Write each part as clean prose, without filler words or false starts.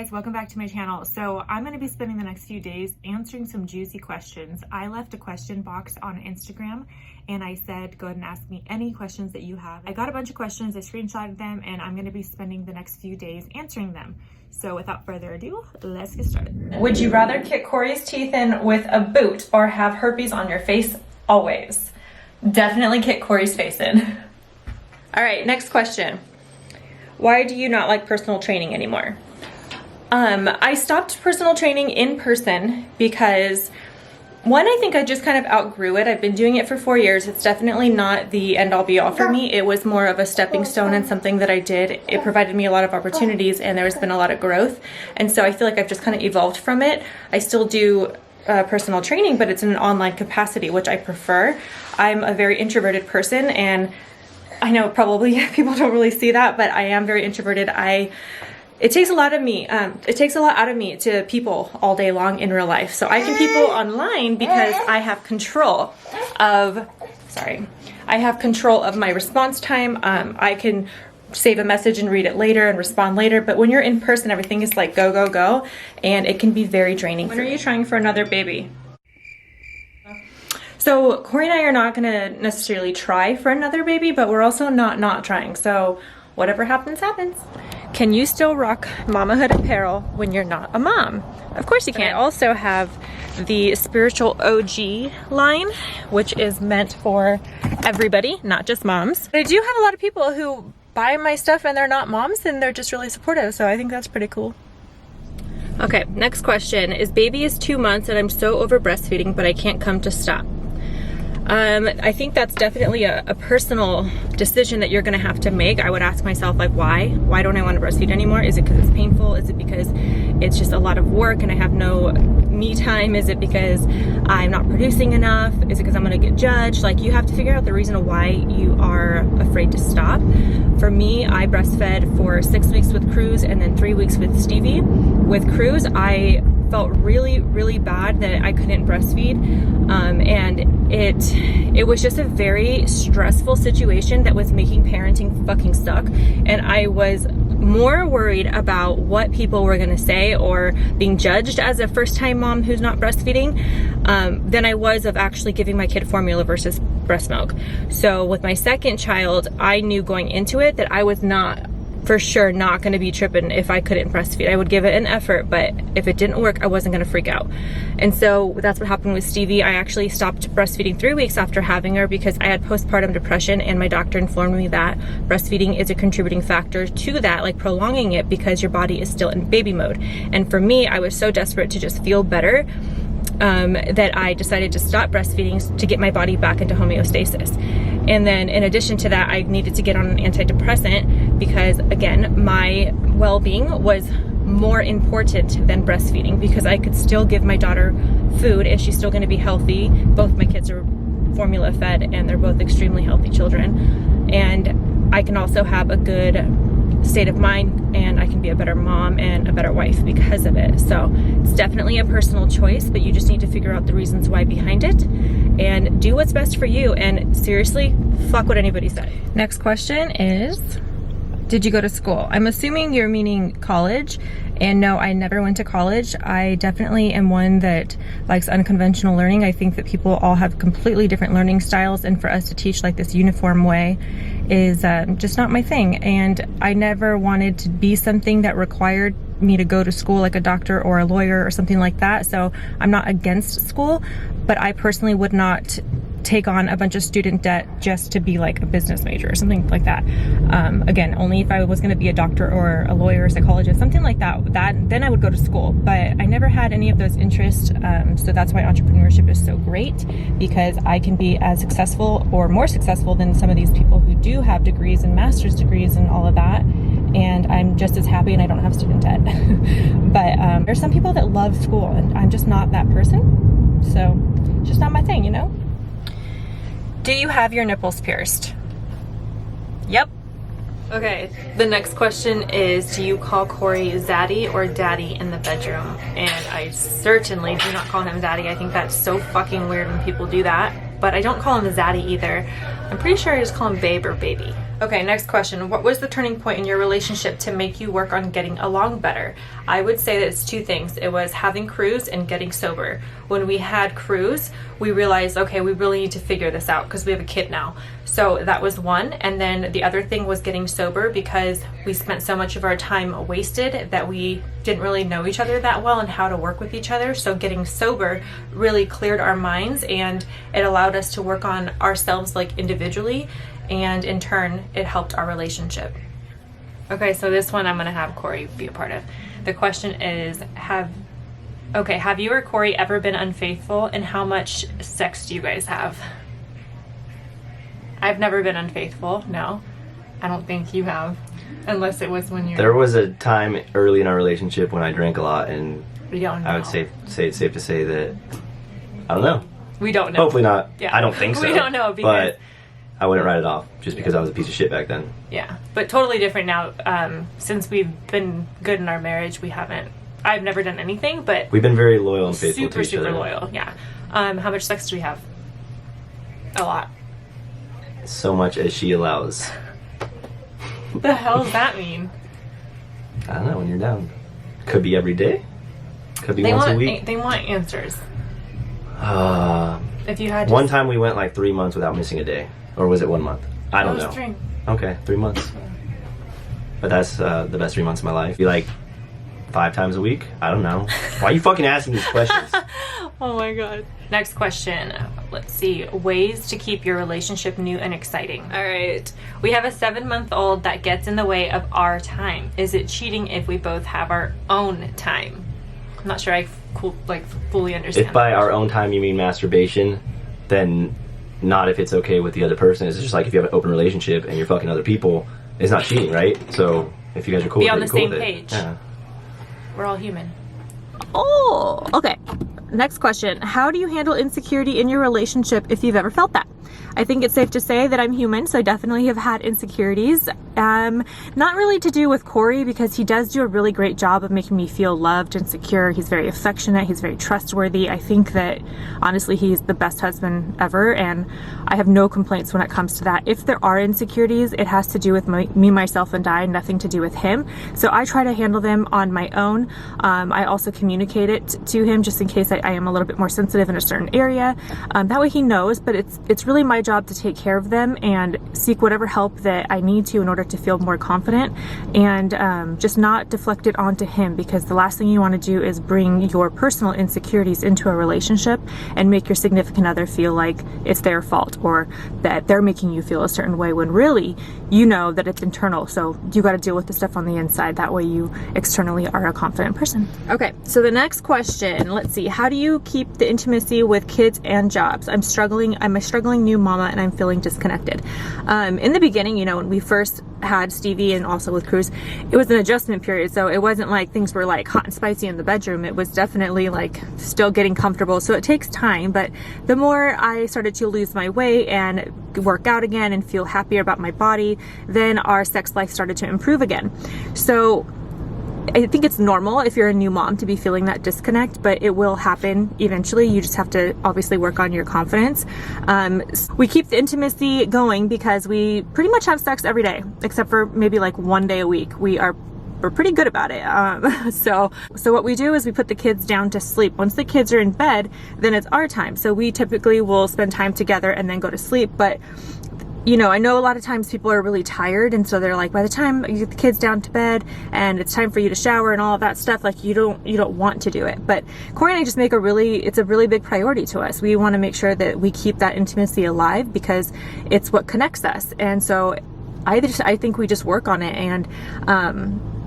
guys, welcome back to my channel. So I'm going to be spending the next few days answering some juicy questions. I left a question box on Instagram and I said go ahead and ask me any questions that you have. I got a bunch of questions, I screenshotted them, and I'm going to be spending the next few days answering them. So without further ado, let's get started. Would you rather kick Corey's teeth in with a boot or have herpes on your face always? Definitely kick Corey's face in. All right, next question. Why do you not like personal training anymore? I stopped personal training in person because one, I think I just kind of outgrew it. I've been doing it for 4 years. It's definitely not the end all be all for me. It was more of a stepping stone and something that I did. It provided me a lot of opportunities and there's been a lot of growth. And so I feel like I've just kind of evolved from it. I still do personal training, but it's in an online capacity, which I prefer. I'm a very introverted person, and I know probably people don't really see that, but I am very introverted. It takes a lot of me. It takes a lot out of me to people all day long in real life. So I can people online because I have control of, I have control of my response time. I can save a message and read it later and respond later. But when you're in person, everything is like go, go, go. And it can be very draining. When are you trying for another baby? So Corey and I are not gonna necessarily try for another baby, but we're also not trying. So whatever happens, happens. Can you still rock mamahood apparel when you're not a mom? Of course you can. I also have the Spiritual OG line, which is meant for everybody, not just moms. But I do have a lot of people who buy my stuff and they're not moms and they're just really supportive. So I think that's pretty cool. Okay, next question is baby is 2 months and I'm so over breastfeeding, but I can't come to stop. I think that's definitely a personal decision that you're gonna have to make. I would ask myself, like, why? Why don't I want to breastfeed anymore? Is it because it's painful? Is it because it's just a lot of work and I have no me time? Is it because I'm not producing enough? Is it because I'm gonna get judged? Like, you have to figure out the reason why you are afraid to stop. For me, I breastfed for 6 weeks with Cruz and then 3 weeks with Stevie. With Cruz, I felt really bad that I couldn't breastfeed, and it was just a very stressful situation that was making parenting fucking suck, and I was more worried about what people were gonna say or being judged as a first-time mom who's not breastfeeding than I was of actually giving my kid formula versus breast milk. So with my second child, I knew going into it that I was not for sure not going to be tripping if I couldn't breastfeed. I would give it an effort, but if it didn't work, I wasn't going to freak out. And so that's what happened with Stevie. I actually stopped breastfeeding 3 weeks after having her because I had postpartum depression, and my doctor informed me that breastfeeding is a contributing factor to that, like prolonging it because your body is still in baby mode. And for me, I was so desperate to just feel better that I decided to stop breastfeeding to get my body back into homeostasis. And then in addition to that, I needed to get on an antidepressant because, again, my well-being was more important than breastfeeding because I could still give my daughter food and she's still going to be healthy. Both my kids are formula fed and they're both extremely healthy children. And I can also have a good state of mind and I can be a better mom and a better wife because of it. So it's definitely a personal choice, but you just need to figure out the reasons why behind it and do what's best for you. And seriously, fuck what anybody said. Next question is, did you go to school? I'm assuming you're meaning college. And no, I never went to college. I definitely am one that likes unconventional learning. I think that people all have completely different learning styles, and for us to teach like this uniform way is just not my thing. And I never wanted to be something that required me to go to school like a doctor or a lawyer or something like that. So I'm not against school, but I personally would not take on a bunch of student debt just to be like a business major or something like that. Again, only if I was going to be a doctor or a lawyer or psychologist, something like that, then I would go to school. But I never had any of those interests. So that's why entrepreneurship is so great, because I can be as successful or more successful than some of these people who do have degrees and master's degrees and all of that. And I'm just as happy and I don't have student debt. But there's some people that love school and I'm just not that person. So it's just not my thing, you know? Do you have your nipples pierced? Yep. Okay, the next question is, do you call Corey Zaddy or Daddy in the bedroom? And I certainly do not call him Daddy. I think that's so fucking weird when people do that. But I don't call him Zaddy either. I'm pretty sure I just call him Babe or Baby. Okay, next question. What was the turning point in your relationship to make you work on getting along better? I would say that it's two things. It was having Cruz and getting sober. When we had Cruz, we realized, okay, we really need to figure this out because we have a kid now. So that was one. And then the other thing was getting sober, because we spent so much of our time wasted that we didn't really know each other that well and how to work with each other. So getting sober really cleared our minds, and it allowed us to work on ourselves like individually, and in turn it helped our relationship. Okay, so this one I'm gonna have Corey be a part of. The question is, have you or Corey ever been unfaithful, and how much sex do you guys have? I've never been unfaithful, no. I don't think you have, unless it was when you There was a time early in our relationship when I drank a lot, and We don't know. I would say it's safe to say that, I don't know. We don't know. Hopefully not. Yeah. I don't think so. We don't know, because But I wouldn't write it off just because I was a piece of shit back then. yeah, but totally different now. Since we've been good in our marriage, I've never done anything, but We've been very loyal and faithful to each super other. loyal. Yeah. How much sex do we have? A lot. So much as she allows. What the hell does that mean? I don't know, when you're down. Could be every day. Could be once a week. They want answers. If you had One time we went like 3 months without missing a day. Or was it 1 month? I don't know. 3. Okay, 3 months. But that's the best 3 months of my life. Be like 5 times a week? I don't know. Why are you fucking asking these questions? Oh my god. Next question. Let's see. Ways to keep your relationship new and exciting. All right. We have a 7-month-old that gets in the way of our time. Is it cheating if we both have our own time? I'm not sure I fully understand. If by our own time you mean masturbation, then not if it's okay with the other person. It's just like if you have an open relationship and you're fucking other people, it's not cheating, right? So if you guys are cool Be with on it, the you're cool same with it. page. Yeah. We're all human. Oh, okay. Next question. How do you handle insecurity in your relationship if you've ever felt that? I think it's safe to say that I'm human, so I definitely have had insecurities. Not really to do with Corey, because he does do a really great job of making me feel loved and secure. He's very affectionate. He's very trustworthy. I think that honestly, he's the best husband ever, and I have no complaints when it comes to that. If there are insecurities, it has to do with me, myself, and I, nothing to do with him. So I try to handle them on my own. I also communicate it to him just in case I am a little bit more sensitive in a certain area. That way he knows, but it's really my job to take care of them and seek whatever help that I need to in order to feel more confident, and just not deflect it onto him, because the last thing you want to do is bring your personal insecurities into a relationship and make your significant other feel like it's their fault or that they're making you feel a certain way, when really you know that it's internal. So you got to deal with the stuff on the inside. That way you externally are a confident person. Okay, so the next question, let's see. How do you keep the intimacy with kids and jobs? I'm a struggling new mama, and I'm feeling disconnected. In the beginning, when we first had Stevie and also with Cruz, it was an adjustment period. So it wasn't like things were like hot and spicy in the bedroom. It was definitely like still getting comfortable. So it takes time, but the more I started to lose my weight and work out again and feel happier about my body, then our sex life started to improve again. So I think it's normal if you're a new mom to be feeling that disconnect, but it will happen eventually. You just have to obviously work on your confidence. We keep the intimacy going because we pretty much have sex every day, except for maybe like 1 day a week. We're pretty good about it. So what we do is we put the kids down to sleep. Once the kids are in bed, then it's our time. So we typically will spend time together and then go to sleep. But I know a lot of times people are really tired, and so they're like, by the time you get the kids down to bed and it's time for you to shower and all of that stuff, like you don't want to do it. But Corey and I just it's a really big priority to us. We want to make sure that we keep that intimacy alive because it's what connects us. And so I think we just work on it. And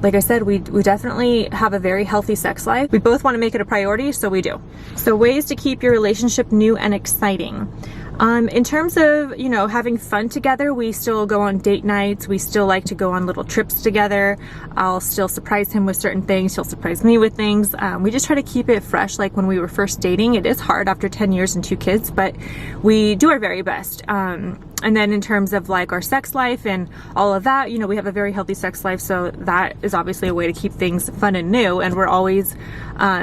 like I said, we definitely have a very healthy sex life. We both want to make it a priority, so we do. So ways to keep your relationship new and exciting. In terms of, having fun together, we still go on date nights. We still like to go on little trips together. I'll still surprise him with certain things. He'll surprise me with things. We just try to keep it fresh. Like when we were first dating, it is hard after 10 years and 2 kids, but we do our very best. And then in terms of like our sex life and all of that, we have a very healthy sex life. So that is obviously a way to keep things fun and new. And we're always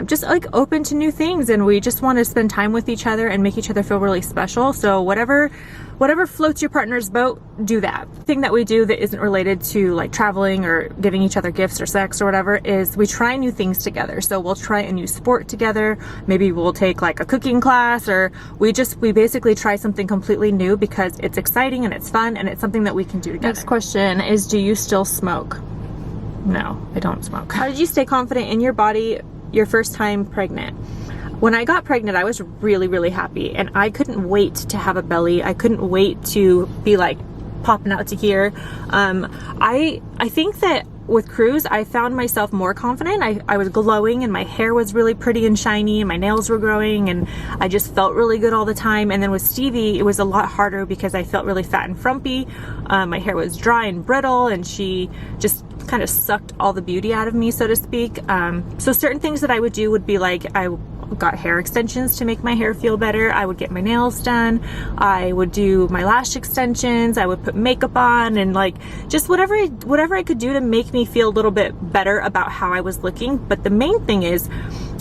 just like open to new things. And we just want to spend time with each other and make each other feel really special. So whatever whatever floats your partner's boat, do that. The thing that we do that isn't related to like traveling or giving each other gifts or sex or whatever is we try new things together. So we'll try a new sport together. Maybe we'll take like a cooking class, or we basically try something completely new because it's exciting and it's fun and it's something that we can do together. Next question is, do you still smoke? No, I don't smoke. How did you stay confident in your body your first time pregnant? When I got pregnant, I was really, really happy, and I couldn't wait to have a belly. I couldn't wait to be like popping out to here. I think that with Cruz, I found myself more confident. I was glowing, and my hair was really pretty and shiny, and my nails were growing, and I just felt really good all the time. And then with Stevie, it was a lot harder because I felt really fat and frumpy. My hair was dry and brittle, and she just kind of sucked all the beauty out of me, so to speak. So certain things that I would do would be like, I got hair extensions to make my hair feel better. I would get my nails done. I would do my lash extensions. I would put makeup on, and like just whatever I could do to make me feel a little bit better about how I was looking. But the main thing is,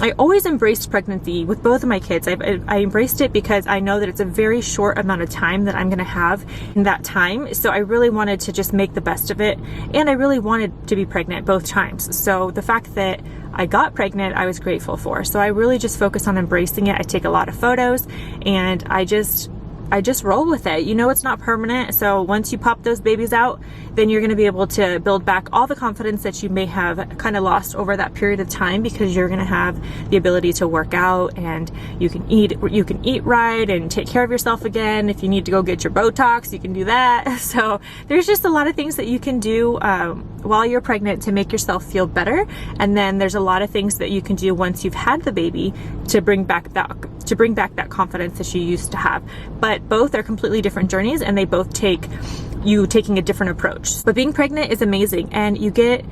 I always embraced pregnancy with both of my kids. I embraced it because I know that it's a very short amount of time that I'm going to have in that time. So I really wanted to just make the best of it. And I really wanted to be pregnant both times. So the fact that I got pregnant, I was grateful for. So I really just focus on embracing it. I take a lot of photos, and I just roll with it. You know, it's not permanent. So once you pop those babies out, then you're going to be able to build back all the confidence that you may have kind of lost over that period of time, because you're going to have the ability to work out, and you can eat right and take care of yourself again. If you need to go get your Botox, you can do that. So there's just a lot of things that you can do while you're pregnant to make yourself feel better. And then there's a lot of things that you can do once you've had the baby to bring back that confidence that you used to have. But both are completely different journeys, and they both take you taking a different approach. But being pregnant is amazing, and you get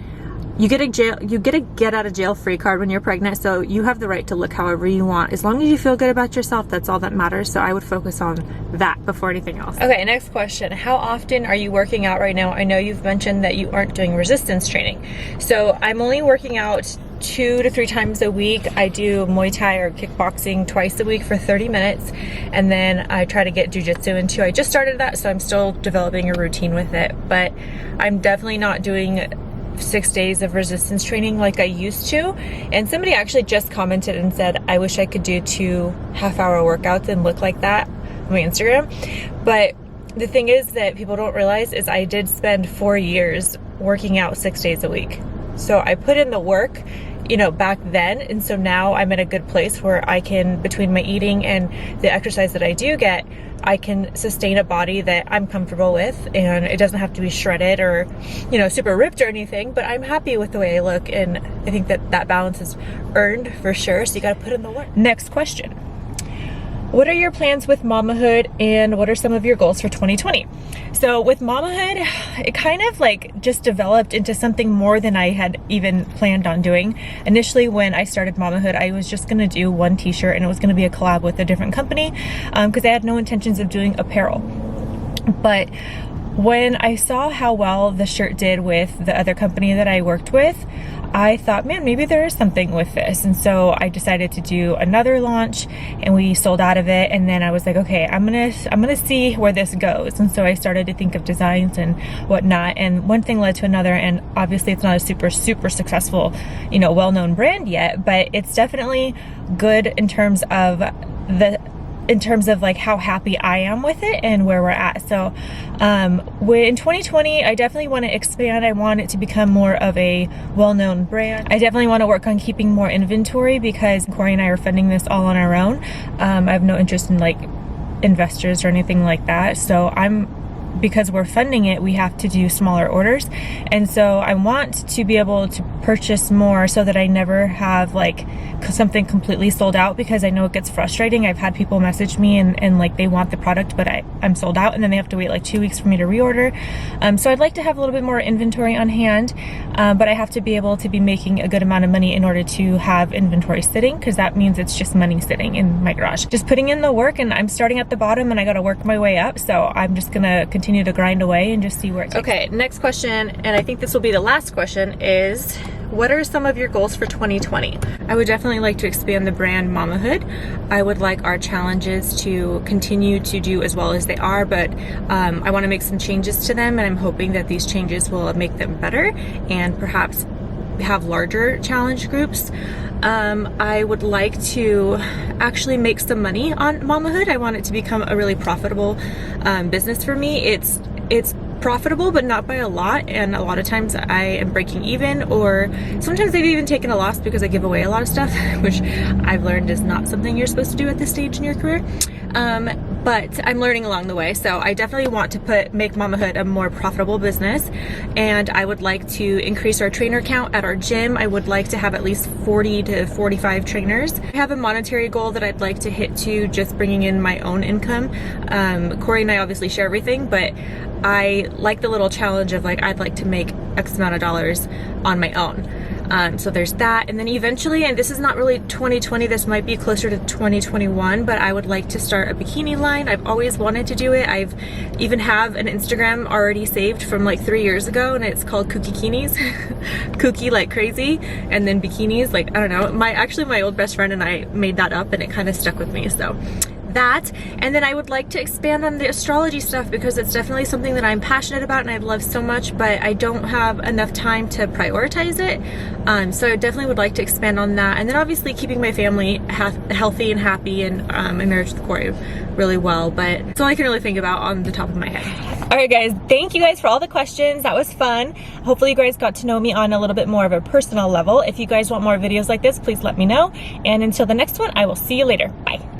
a get out of jail free card when you're pregnant. So you have the right to look however you want, as long as you feel good about yourself. That's all that matters. So I would focus on that before anything else. Okay, next question. How often are you working out right now? I know you've mentioned that you aren't doing resistance training. So I'm only working out 2 to 3 times a week. I do Muay Thai or kickboxing twice a week for 30 minutes. And then I try to get jujitsu in too. I just started that, so I'm still developing a routine with it. But I'm definitely not doing 6 days of resistance training like I used to. And somebody actually just commented and said, I wish I could do 2 half-hour workouts and look like that on my Instagram. But the thing is that people don't realize is I did spend 4 years working out 6 days a week. So I put in the work, you know, back then. And so now I'm in a good place where I can, between my eating and the exercise that I do get, I can sustain a body that I'm comfortable with, and it doesn't have to be shredded or, you know, super ripped or anything, but I'm happy with the way I look, and I think that that balance is earned for sure. So you got to put in the work. Next question. What are your plans with mamahood, and what are some of your goals for 2020? So with mamahood, it kind of like just developed into something more than I had even planned on doing. Initially, when I started mamahood, I was just gonna do one t-shirt, and it was gonna be a collab with a different company because I had no intentions of doing apparel. But when I saw how well the shirt did with the other company that I worked with, I thought, man, maybe there is something with this. And so I decided to do another launch, and we sold out of it. And then I was like, okay, I'm gonna see where this goes. And so I started to think of designs and whatnot, and one thing led to another. And obviously it's not a super successful, you know, well-known brand yet, but it's definitely good in terms of like how happy I am with it and where we're at. So in 2020, I definitely want to expand. I want it to become more of a well-known brand. I definitely want to work on keeping more inventory, because Corey and I are funding this all on our own. I have no interest in like investors or anything like that. So because we're funding it, we have to do smaller orders. And so I want to be able to purchase more so that I never have like something completely sold out, because I know it gets frustrating. I've had people message me and like they want the product, but I'm sold out, and then they have to wait like 2 weeks for me to reorder. So I'd like to have a little bit more inventory on hand, but I have to be able to be making a good amount of money in order to have inventory sitting, because that means it's just money sitting in my garage. Just putting in the work, and I'm starting at the bottom, and I got to work my way up. So I'm just gonna continue to grind away and just see where it takes. Okay, next question, and I think this will be the last question, is what are some of your goals for 2020? I would definitely like to expand the brand Mamahood. I would like our challenges to continue to do as well as they are, but I want to make some changes to them, and I'm hoping that these changes will make them better and perhaps have larger challenge groups. I would like to actually make some money on Mamahood. I want it to become a really profitable business for me. It's profitable, but not by a lot, and a lot of times I am breaking even, or sometimes I've even taken a loss because I give away a lot of stuff, which I've learned is not something you're supposed to do at this stage in your career. But I'm learning along the way, so I definitely want to make Mamahood a more profitable business, and I would like to increase our trainer count at our gym. I would like to have at least 40 to 45 trainers. I have a monetary goal that I'd like to hit to just bringing in my own income. Corey and I obviously share everything, but I like the little challenge of like, I'd like to make X amount of dollars on my own. So there's that, and then eventually, and this is not really 2020, this might be closer to 2021, but I would like to start a bikini line. I've always wanted to do it. I've even have an Instagram already saved from like 3 years ago, and it's called Kookikinis. Kooky like crazy, and then bikinis, like, I don't know. My old best friend and I made that up, and it kind of stuck with me, so that. And then I would like to expand on the astrology stuff because it's definitely something that I'm passionate about and I love so much, but I don't have enough time to prioritize it. So I definitely would like to expand on that. And then obviously keeping my family healthy and happy, and my marriage with Corey really well, but that's all I can really think about on the top of my head. All right guys, thank you guys for all the questions. That was fun. Hopefully you guys got to know me on a little bit more of a personal level. If you guys want more videos like this, please let me know. And until the next one, I will see you later. Bye.